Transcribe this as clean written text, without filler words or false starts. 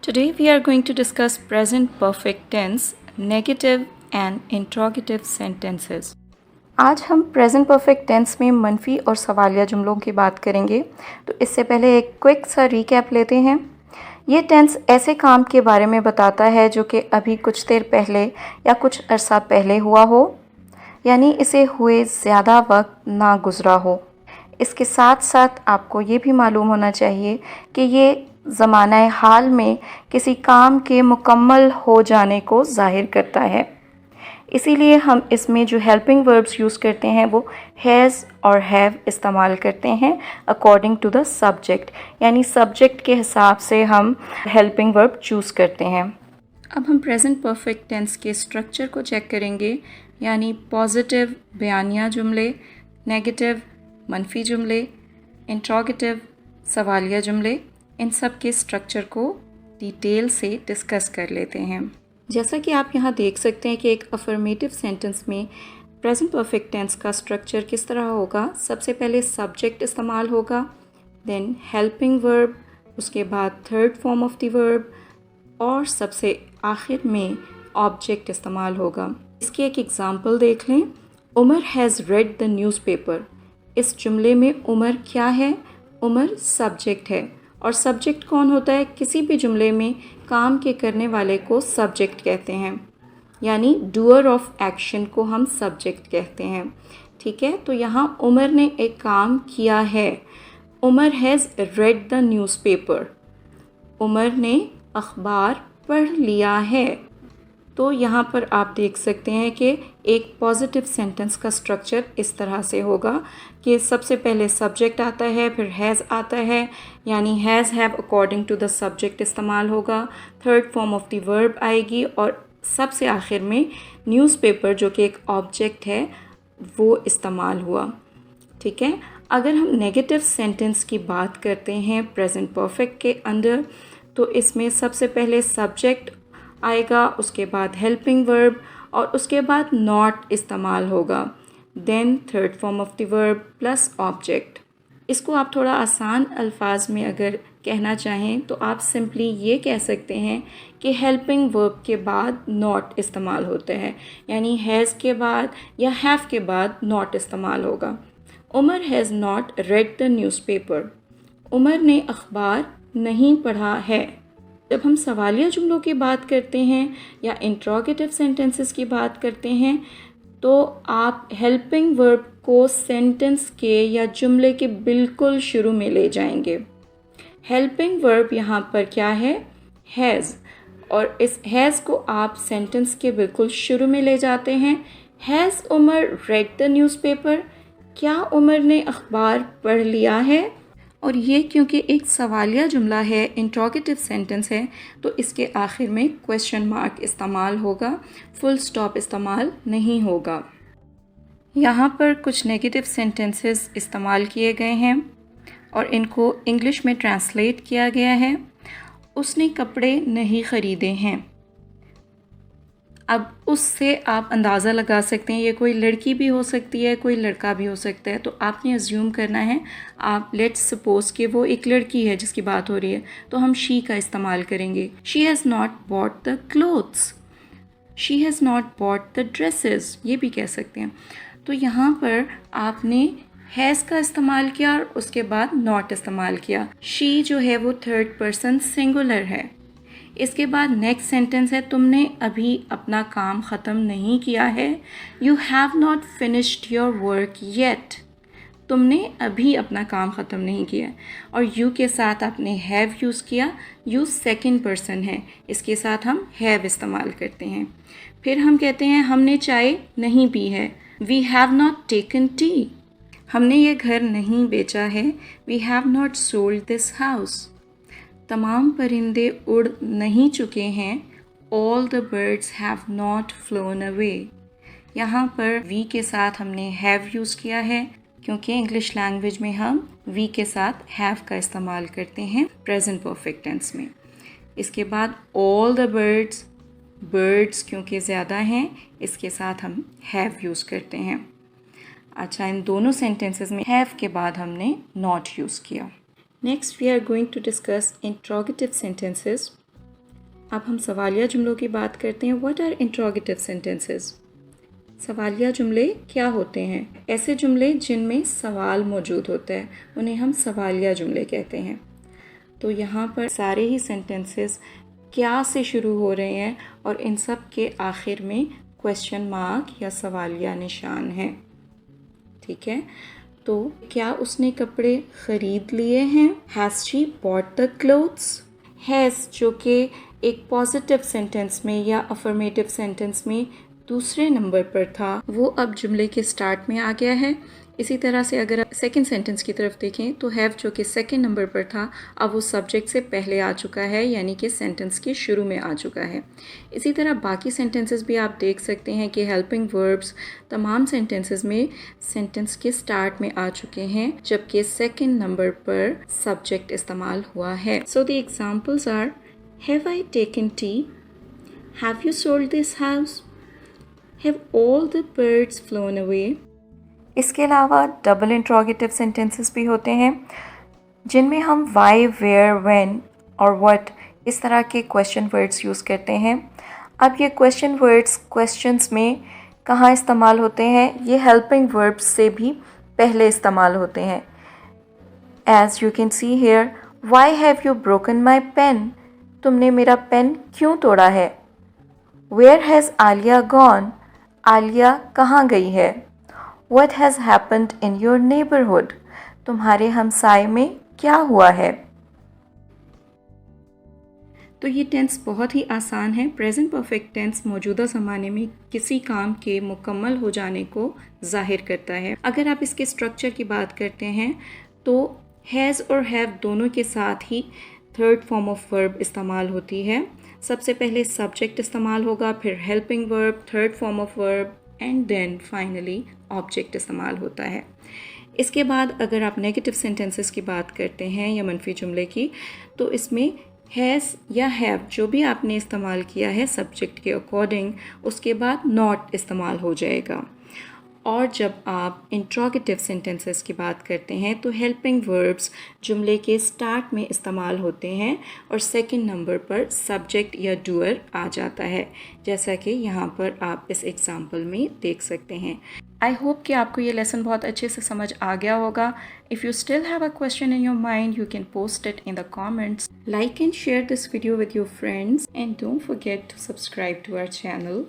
Today we are going to discuss present perfect tense, negative and interrogative sentences. आज हम present perfect tense में मनफी और सवालिया जुमलों की बात करेंगे। तो इससे पहले एक क्विक सा रिकैप लेते हैं। ये टेंस ऐसे काम के बारे में बताता है जो कि अभी कुछ देर पहले या कुछ अरसा पहले हुआ हो, यानी इसे हुए ज़्यादा वक्त ना गुज़रा हो। इसके साथ साथ आपको ये भी मालूम होना चाहिए कि ये ज़माना हाल में किसी काम के मुकम्मल हो जाने को ज़ाहिर करता है। इसीलिए हम इसमें जो हेल्पिंग वर्ब्स यूज़ करते हैं वो हैज़ और हैव इस्तेमाल करते हैं अकॉर्डिंग टू द सब्जेक्ट, यानी सब्जेक्ट के हिसाब से हम हेल्पिंग वर्ब चूज़ करते हैं। अब हम प्रेजेंट परफेक्ट टेंस के स्ट्रक्चर को चेक करेंगे, यानी पॉजिटिव बयानिया जुमले, नेगेटिव मनफी जुमले, इंट्रोगेटिव सवालिया जुमले, इन सब के स्ट्रक्चर को डिटेल से डिस्कस कर लेते हैं। जैसा कि आप यहाँ देख सकते हैं कि एक अफर्मेटिव सेंटेंस में प्रेजेंट परफेक्ट टेंस का स्ट्रक्चर किस तरह होगा। सबसे पहले सब्जेक्ट इस्तेमाल होगा, देन हेल्पिंग वर्ब, उसके बाद third form of the verb और सबसे आखिर में ऑब्जेक्ट इस्तेमाल होगा। इसकी एक एग्जांपल देख लें। Umar has read the newspaper. इस जुमले में उमर क्या है? उमर सब्जेक्ट है। और सब्जेक्ट कौन होता है? किसी भी जुमले में काम के करने वाले को सब्जेक्ट कहते हैं, यानी डूअर ऑफ एक्शन को हम सब्जेक्ट कहते हैं। ठीक है, तो यहाँ उमर ने एक काम किया है। Umar has read the newspaper. Umar ने अखबार पढ़ लिया है। तो यहाँ पर आप देख सकते हैं कि एक पॉजिटिव सेंटेंस का स्ट्रक्चर इस तरह से होगा कि सबसे पहले सब्जेक्ट आता है, फिर हैज़ आता है, यानी has have according to the subject इस्तेमाल होगा, third form of the verb आएगी और सबसे आखिर में न्यूज़पेपर जो कि एक ऑब्जेक्ट है वो इस्तेमाल हुआ। ठीक है, अगर हम नेगेटिव सेंटेंस की बात करते हैं प्रेजेंट परफेक्ट के अंदर, तो इसमें सबसे पहले सब्जेक्ट आएगा, उसके बाद हेल्पिंग वर्ब और उसके बाद नॉट इस्तेमाल होगा, then third form of the verb plus object. इसको आप थोड़ा आसान अल्फाज में अगर कहना चाहें तो आप सिंपली ये कह सकते हैं कि हेल्पिंग वर्ब के बाद नॉट इस्तेमाल होते हैं, यानी हैज़ के बाद या हैव के बाद नॉट इस्तेमाल होगा। Umar has not read the newspaper. Umar ने अखबार नहीं पढ़ा है। जब हम सवालिया जुमलों की बात करते हैं या इंट्रोगेटिव सेंटेंसेस की बात करते हैं तो आप हेल्पिंग वर्ब को सेंटेंस के या जुमले के बिल्कुल शुरू में ले जाएंगे। हेल्पिंग वर्ब यहाँ पर क्या है? हैज़, और इस हैज़ को आप सेंटेंस के बिल्कुल शुरू में ले जाते हैं। Has Umar read the newspaper? क्या उमर ने अखबार पढ़ लिया है? और ये क्योंकि एक सवालिया जुमला है, इंट्रोगेटिव सेंटेंस है, तो इसके आखिर में क्वेश्चन मार्क इस्तेमाल होगा, फुल स्टॉप इस्तेमाल नहीं होगा। यहाँ पर कुछ नेगेटिव सेंटेंसेस इस्तेमाल किए गए हैं और इनको इंग्लिश में ट्रांसलेट किया गया है। उसने कपड़े नहीं ख़रीदे हैं। अब उससे आप अंदाज़ा लगा सकते हैं ये कोई लड़की भी हो सकती है, कोई लड़का भी हो सकता है। तो आपने अज्यूम करना है, आप लेट्स सपोज कि वो एक लड़की है जिसकी बात हो रही है, तो हम शी का इस्तेमाल करेंगे। She has not bought the clothes, she has not bought the dresses, ये भी कह सकते हैं। तो यहाँ पर आपने हैज़ का इस्तेमाल किया और उसके बाद नॉट इस्तेमाल किया। शी जो है वो थर्ड पर्सन सिंगुलर है। इसके बाद नेक्स्ट सेंटेंस है, तुमने अभी अपना काम ख़त्म नहीं किया है। You have not finished your work yet. तुमने अभी अपना काम ख़त्म नहीं किया। और यू के साथ आपने हैव यूज़ किया। यू सेकंड पर्सन है, इसके साथ हम हैव इस्तेमाल करते हैं। फिर हम कहते हैं हमने चाय नहीं पी है। We have not taken tea. हमने ये घर नहीं बेचा है। We have not sold this house. तमाम परिंदे उड़ नहीं चुके हैं। All the birds have not flown away। यहाँ पर वी के साथ हमने हैव यूज़ किया है क्योंकि इंग्लिश लैंग्वेज में हम वी के साथ हैव का इस्तेमाल करते हैं प्रेजेंट परफेक्ट टेंस में। इसके बाद all the birds, birds क्योंकि ज़्यादा हैं, इसके साथ हम हैव यूज़ करते हैं। अच्छा, इन दोनों सेंटेंसेस में हैव के बाद हमने नॉट यूज़ किया। Next, we are going to discuss interrogative sentences. अब हम सवालिया जुमलों की बात करते हैं। What are interrogative sentences? सवालिया जुमले क्या होते हैं? ऐसे जुमले जिनमें सवाल मौजूद होता है उन्हें हम सवालिया जुमले कहते हैं। तो यहाँ पर सारे ही सेंटेंसेस क्या से शुरू हो रहे हैं और इन सब के आखिर में क्वेश्चन मार्क या सवालिया निशान है। ठीक है, तो क्या उसने कपड़े ख़रीद लिए हैं? Has she bought the clothes? Has जो कि एक पॉजिटिव सेंटेंस में या अफर्मेटिव सेंटेंस में दूसरे नंबर पर था, वो अब जुमले के स्टार्ट में आ गया है। इसी तरह से अगर आप सेकंड सेंटेंस की तरफ देखें तो हैव जो कि सेकंड नंबर पर था, अब वो सब्जेक्ट से पहले आ चुका है, यानी कि सेंटेंस के शुरू में आ चुका है। इसी तरह बाकी सेंटेंसेस भी आप देख सकते हैं कि हेल्पिंग वर्ब्स तमाम सेंटेंसेस में सेंटेंस के स्टार्ट में आ चुके हैं, जबकि सेकंड नंबर पर सब्जेक्ट इस्तेमाल हुआ है। So the examples are have I taken tea? Have you sold this house? Have all the birds flown away? इसके अलावा डबल इंट्रोगेटिव सेंटेंसेस भी होते हैं जिनमें हम वाई, वेयर, व्हेन और व्हाट इस तरह के क्वेश्चन वर्ड्स यूज़ करते हैं। अब ये क्वेश्चन वर्ड्स क्वेश्चंस में कहाँ इस्तेमाल होते हैं? ये हेल्पिंग वर्ब्स से भी पहले इस्तेमाल होते हैं। As you can see here, why have you broken my pen? तुमने मेरा पेन क्यों तोड़ा है? Where has Alia gone? Alia कहाँ गई है? What has happened in your neighborhood? तुम्हारे हमसाए में क्या हुआ है? तो ये टेंस बहुत ही आसान है। प्रेजेंट परफेक्ट टेंस मौजूदा ज़माने में किसी काम के मुकम्मल हो जाने को जाहिर करता है। अगर आप इसके स्ट्रक्चर की बात करते हैं तो हैज़ और हैव दोनों के साथ ही थर्ड फॉर्म ऑफ वर्ब इस्तेमाल होती है। सबसे पहले सब्जेक्ट इस्तेमाल होगा, फिर helping verb, third form of verb and then finally object इस्तेमाल होता है। इसके बाद अगर आप नेगेटिव सेंटेंसेस की बात करते हैं या मनफी जुमले की, तो इसमें हैज़ या हैव जो भी आपने इस्तेमाल किया है सब्जेक्ट के अकॉर्डिंग, उसके बाद नॉट इस्तेमाल हो जाएगा। और जब आप इंट्रोगेटिव सेंटेंसेस की बात करते हैं तो हेल्पिंग वर्ब्स जुमले के स्टार्ट में इस्तेमाल होते हैं और सेकंड नंबर पर सब्जेक्ट या डूअर आ जाता है, जैसा कि यहाँ पर आप इस एग्जांपल में देख सकते हैं। आई होप कि आपको ये लेसन बहुत अच्छे से समझ आ गया होगा। If you still have a question in your mind, you can post it in the comments. Like and share this video with your friends and don't forget to subscribe to our channel.